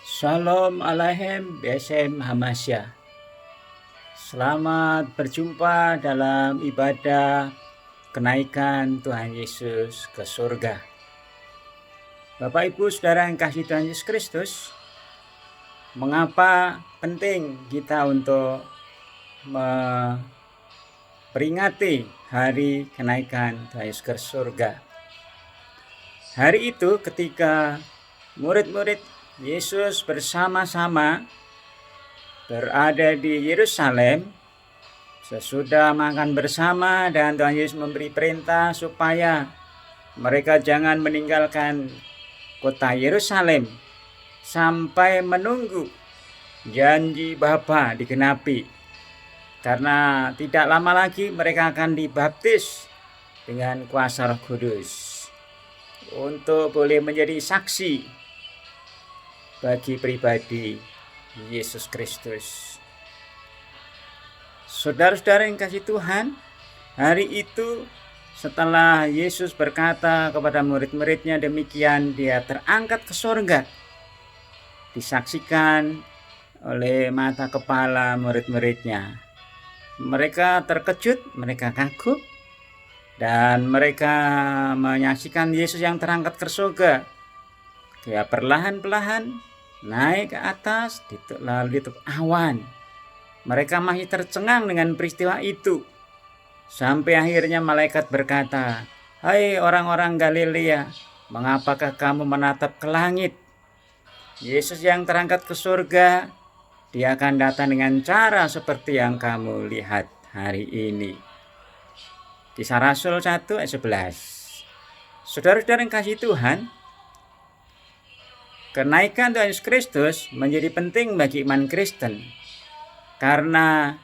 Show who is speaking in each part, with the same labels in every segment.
Speaker 1: Shalom Aleichem Besem Hamasya. Selamat berjumpa dalam ibadah kenaikan Tuhan Yesus ke surga. Bapak Ibu Saudara yang kasih Tuhan Yesus Kristus, mengapa penting kita untuk memperingati hari kenaikan Tuhan Yesus ke surga? Hari itu ketika murid-murid Yesus bersama-sama berada di Yerusalem, sesudah makan bersama dan Tuhan Yesus memberi perintah supaya mereka jangan meninggalkan kota Yerusalem sampai menunggu janji Bapa digenapi. Karena tidak lama lagi mereka akan dibaptis dengan kuasa Roh Kudus untuk boleh menjadi saksi bagi pribadi Yesus Kristus. Saudara-saudara yang kasih Tuhan, hari itu setelah Yesus berkata kepada murid-muridnya demikian, dia terangkat ke surga. Disaksikan oleh mata kepala murid-muridnya. Mereka terkejut, mereka kagum, dan mereka menyaksikan Yesus yang terangkat ke surga. Dia perlahan-lahan naik ke atas, lalu ditutup awan. Mereka masih tercengang dengan peristiwa itu. Sampai akhirnya malaikat berkata, "Hai orang-orang Galilea, mengapakah kamu menatap ke langit? Yesus yang terangkat ke surga, dia akan datang dengan cara seperti yang kamu lihat hari ini." Kisah Rasul 1 ayat 11. Saudara-saudara yang kasih Tuhan, kenaikan Tuhan Yesus Kristus menjadi penting bagi iman Kristen. Karena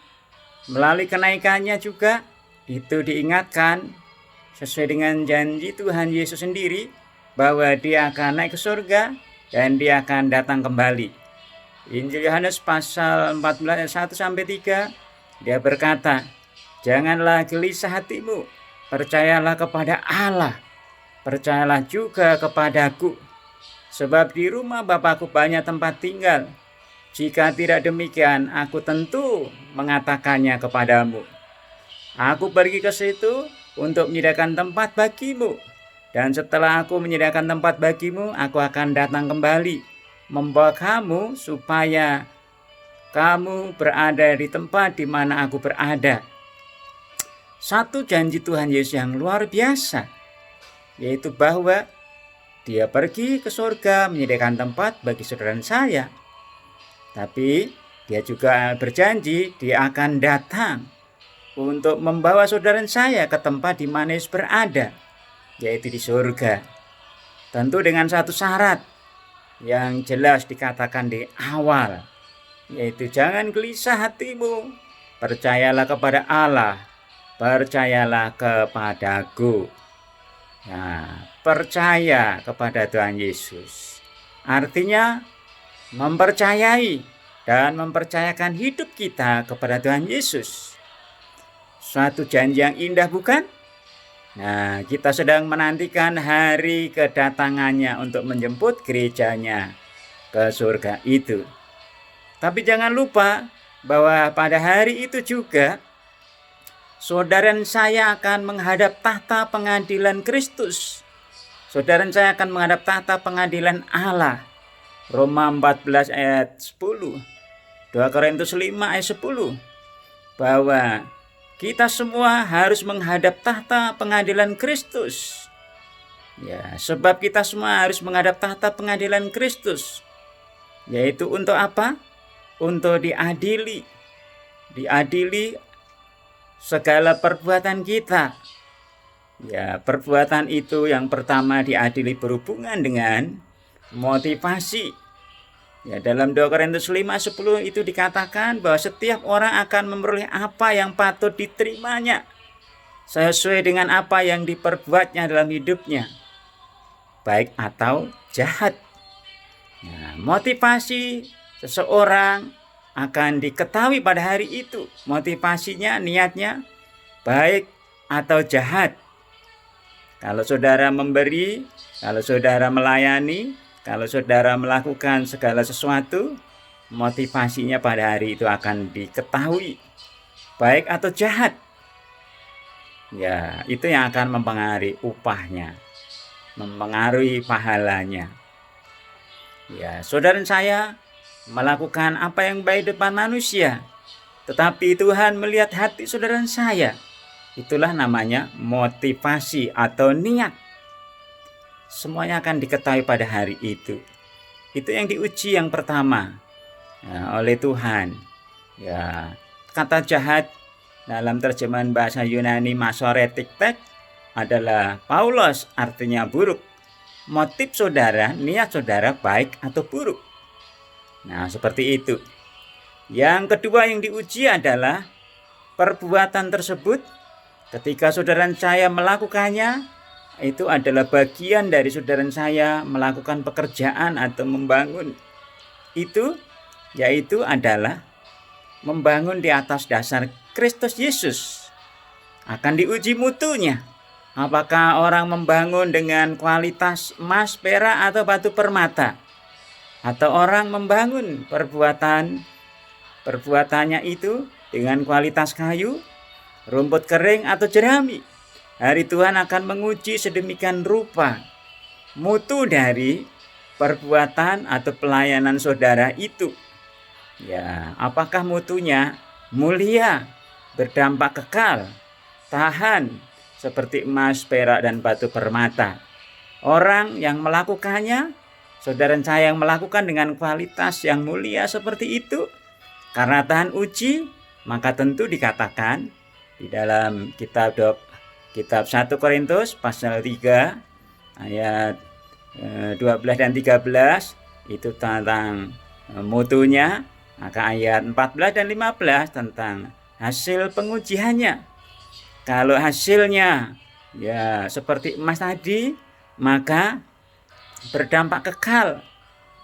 Speaker 1: melalui kenaikannya juga itu diingatkan sesuai dengan janji Tuhan Yesus sendiri bahwa dia akan naik ke surga dan dia akan datang kembali. Injil Yohanes pasal 14 ayat 1-3, dia berkata, "Janganlah gelisah hatimu, percayalah kepada Allah, percayalah juga kepadaku. Sebab di rumah Bapakku banyak tempat tinggal. Jika tidak demikian, aku tentu mengatakannya kepadamu. Aku pergi ke situ untuk menyediakan tempat bagimu. Dan setelah aku menyediakan tempat bagimu, aku akan datang kembali, membawa kamu supaya kamu berada di tempat di mana aku berada." Satu janji Tuhan Yesus yang luar biasa, yaitu bahwa dia pergi ke surga menyediakan tempat bagi saudara saya. Tapi dia juga berjanji dia akan datang untuk membawa saudara saya ke tempat di mana Yesus berada, yaitu di surga. Tentu dengan satu syarat yang jelas dikatakan di awal, yaitu jangan gelisah hatimu, percayalah kepada Allah, percayalah kepadaku. Nah, percaya kepada Tuhan Yesus artinya mempercayai dan mempercayakan hidup kita kepada Tuhan Yesus. Suatu janji yang indah, bukan? Nah, kita sedang menantikan hari kedatangannya untuk menjemput gerejanya ke surga itu. Tapi jangan lupa bahwa pada hari itu juga saudara saya akan menghadap tahta pengadilan Kristus. Saudara saya akan menghadap tahta pengadilan Allah. Roma 14 ayat 10. 2 Korintus 5 ayat 10. Bahwa kita semua harus menghadap tahta pengadilan Kristus. Ya, sebab kita semua harus menghadap tahta pengadilan Kristus. Yaitu untuk apa? Untuk diadili. Diadili segala perbuatan kita. Ya, perbuatan itu yang pertama diadili berhubungan dengan motivasi. Ya, dalam 2 Korintus 5:10 itu dikatakan bahwa setiap orang akan memperoleh apa yang patut diterimanya sesuai dengan apa yang diperbuatnya dalam hidupnya, baik atau jahat. Ya, motivasi seseorang akan diketahui pada hari itu. Motivasinya, niatnya baik atau jahat. Kalau saudara memberi, kalau saudara melayani, Kalau saudara melakukan segala sesuatu, motivasinya pada hari itu akan diketahui, baik atau jahat. Ya, itu yang akan mempengaruhi upahnya, mempengaruhi pahalanya. Ya, saudara saya melakukan apa yang baik depan manusia, tetapi Tuhan melihat hati saudara saya. Itulah namanya motivasi atau niat. Semuanya akan diketahui pada hari itu. Itu yang diuji yang pertama ya, oleh Tuhan. Ya, kata jahat dalam terjemahan bahasa Yunani masoretiktek adalah paulos, artinya buruk. Motif saudara, niat saudara baik atau buruk. Nah, seperti itu. Yang kedua yang diuji adalah perbuatan tersebut ketika saudara saya melakukannya, itu adalah bagian dari saudara saya melakukan pekerjaan atau membangun. Itu yaitu adalah membangun di atas dasar Kristus Yesus. Akan diuji mutunya. Apakah orang membangun dengan kualitas emas, perak, atau batu permata? Atau orang membangun perbuatannya itu dengan kualitas kayu, rumput kering, atau jerami? Hari Tuhan akan menguji sedemikian rupa mutu dari perbuatan atau pelayanan saudara itu. Ya, apakah mutunya mulia, berdampak kekal, tahan seperti emas, perak, dan batu permata? Orang yang melakukannya, saudara saya yang melakukan dengan kualitas yang mulia seperti itu, karena tahan uji, maka tentu dikatakan di dalam kitab 1 Korintus pasal 3 ayat 12 dan 13 itu tentang mutunya. Maka ayat 14 dan 15 tentang hasil pengujiannya. Kalau hasilnya ya seperti emas tadi, maka berdampak kekal.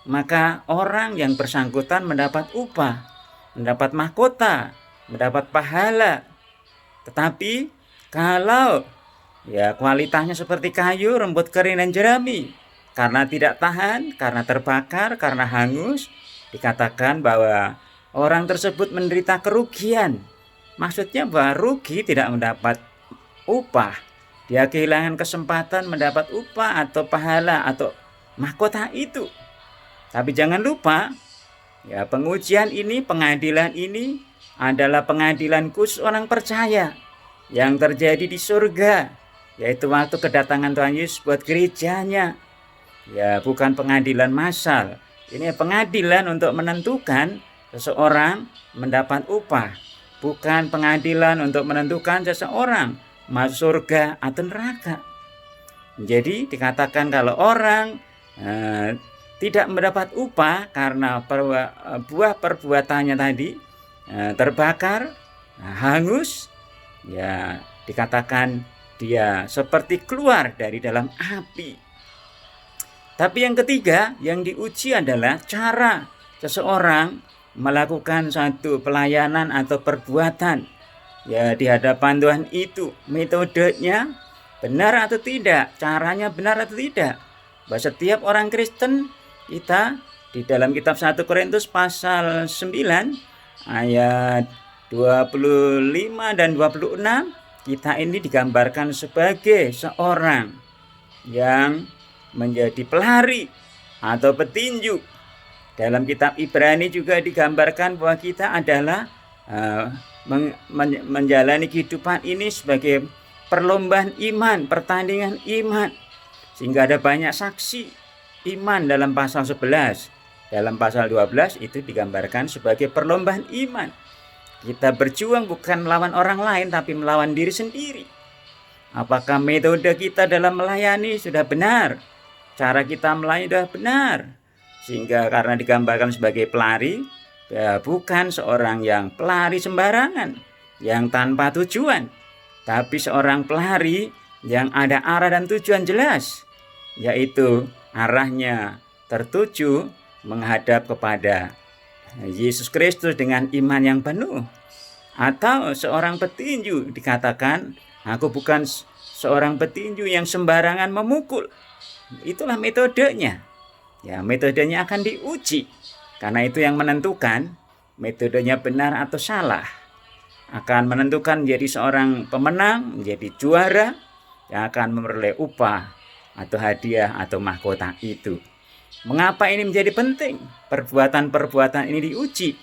Speaker 1: Maka orang yang bersangkutan mendapat upah, mendapat mahkota, mendapat pahala. Tetapi kalau ya kualitasnya seperti kayu, rumput kering, dan jerami, karena tidak tahan, karena terbakar, karena hangus, dikatakan bahwa orang tersebut menderita kerugian. Maksudnya bahwa rugi tidak mendapat upah. Dia kehilangan kesempatan mendapat upah atau pahala atau mahkota itu. Tapi jangan lupa, ya pengujian ini, pengadilan ini adalah pengadilan khusus orang percaya yang terjadi di surga, yaitu waktu kedatangan Tuhan Yesus buat gerejanya. Ya, bukan pengadilan massal. Ini pengadilan untuk menentukan seseorang mendapat upah, bukan pengadilan untuk menentukan seseorang masuk surga atau neraka. Jadi dikatakan kalau orang tidak mendapat upah karena buah perbuatannya tadi terbakar, hangus, ya dikatakan dia seperti keluar dari dalam api. Tapi yang ketiga yang diuji adalah cara seseorang melakukan satu pelayanan atau perbuatan ya di hadapan Tuhan itu. Metodenya benar atau tidak, caranya benar atau tidak. Bahwa setiap orang Kristen kita di dalam kitab 1 Korintus pasal 9 ayat 25 dan 26, kita ini digambarkan sebagai seorang yang menjadi pelari atau petinju. Dalam kitab Ibrani juga digambarkan bahwa kita adalah menjalani kehidupan ini sebagai perlombaan iman, pertandingan iman. Sehingga ada banyak saksi iman dalam pasal 11. Dalam pasal 12 itu digambarkan sebagai perlombaan iman. Kita berjuang bukan melawan orang lain tapi melawan diri sendiri. Apakah metode kita dalam melayani sudah benar? Cara kita melayani sudah benar? Sehingga karena digambarkan sebagai pelari, ya bukan seorang yang pelari sembarangan, yang tanpa tujuan, tapi seorang pelari yang ada arah dan tujuan jelas, yaitu arahnya tertuju menghadap kepada Yesus Kristus dengan iman yang penuh. Atau seorang petinju dikatakan, aku bukan seorang petinju yang sembarangan memukul. Itulah metodenya. ya metodenya akan diuji. Karena itu yang menentukan metodenya benar atau salah. Akan menentukan menjadi seorang pemenang, menjadi juara, yang akan memperoleh upah atau hadiah atau mahkota itu. Mengapa ini menjadi penting? Perbuatan-perbuatan ini diuji.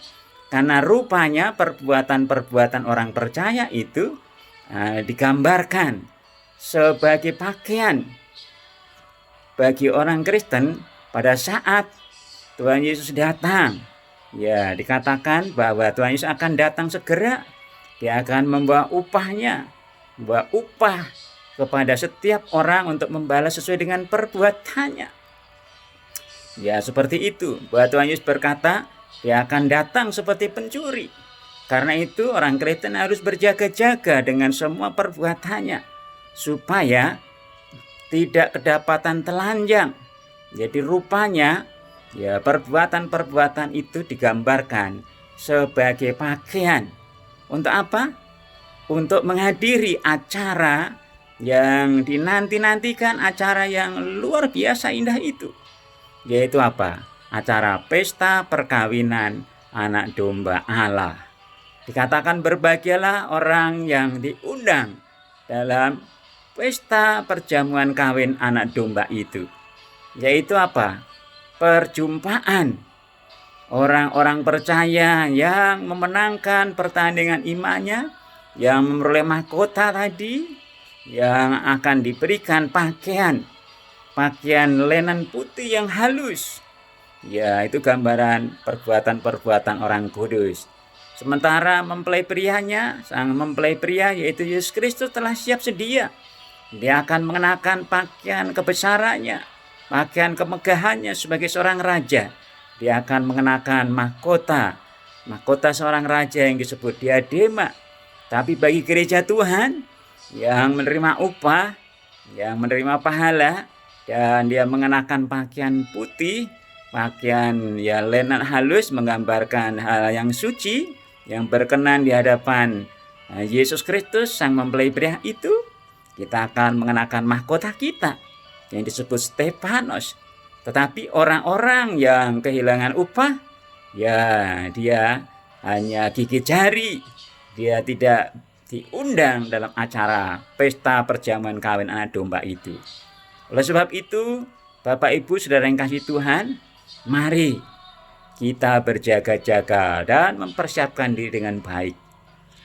Speaker 1: Karena rupanya perbuatan-perbuatan orang percaya itu digambarkan sebagai pakaian bagi orang Kristen pada saat Tuhan Yesus datang. Ya, dikatakan bahwa Tuhan Yesus akan datang segera. Dia akan membawa upahnya, membawa upah kepada setiap orang untuk membalas sesuai dengan perbuatannya. Ya, seperti itu. Bahwa Tuhan Yesus berkata, dia akan datang seperti pencuri. Karena itu orang Kristen harus berjaga-jaga dengan semua perbuatannya, supaya tidak kedapatan telanjang. Jadi rupanya ya perbuatan-perbuatan itu digambarkan sebagai pakaian. Untuk apa? Untuk menghadiri acara yang dinanti-nantikan, acara yang luar biasa indah itu. Yaitu apa? Acara pesta perkawinan anak domba Allah. Dikatakan berbahagialah orang yang diundang dalam pesta perjamuan kawin anak domba itu. Yaitu apa? Perjumpaan orang-orang percaya yang memenangkan pertandingan imannya, yang memperoleh mahkota tadi, yang akan diberikan pakaian lenan putih yang halus. Ya, itu gambaran perbuatan-perbuatan orang kudus. Sementara mempelai prianya, sang mempelai pria yaitu Yesus Kristus telah siap sedia. Dia akan mengenakan pakaian kebesarannya, pakaian kemegahannya sebagai seorang raja. Dia akan mengenakan mahkota seorang raja yang disebut diadema. Tapi bagi gereja Tuhan yang menerima upah, yang menerima pahala, dan dia mengenakan pakaian putih, pakaian ya lenan halus menggambarkan hal yang suci, yang berkenan di hadapan Yesus Kristus sang mempelai pria itu, kita akan mengenakan mahkota kita yang disebut Stefanos. Tetapi orang-orang yang kehilangan upah, ya dia hanya gigit jari. Dia tidak diundang dalam acara pesta perjamuan kawin anak domba itu. Oleh sebab itu, Bapak Ibu Saudara yang kasih Tuhan, mari kita berjaga-jaga dan mempersiapkan diri dengan baik.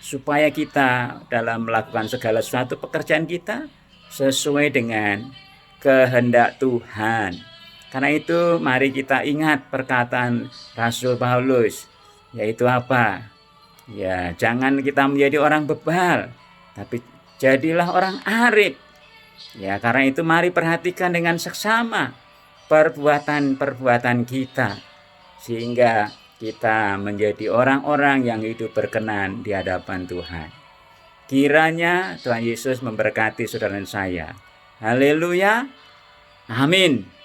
Speaker 1: Supaya kita dalam melakukan segala sesuatu pekerjaan kita sesuai dengan kehendak Tuhan. Karena itu mari kita ingat perkataan Rasul Paulus, yaitu apa? Ya, jangan kita menjadi orang bebal, tapi jadilah orang arif. Ya, karena itu mari perhatikan dengan seksama perbuatan-perbuatan kita, sehingga kita menjadi orang-orang yang hidup berkenan di hadapan Tuhan. Kiranya Tuhan Yesus memberkati saudara dan saya. Haleluya. Amin.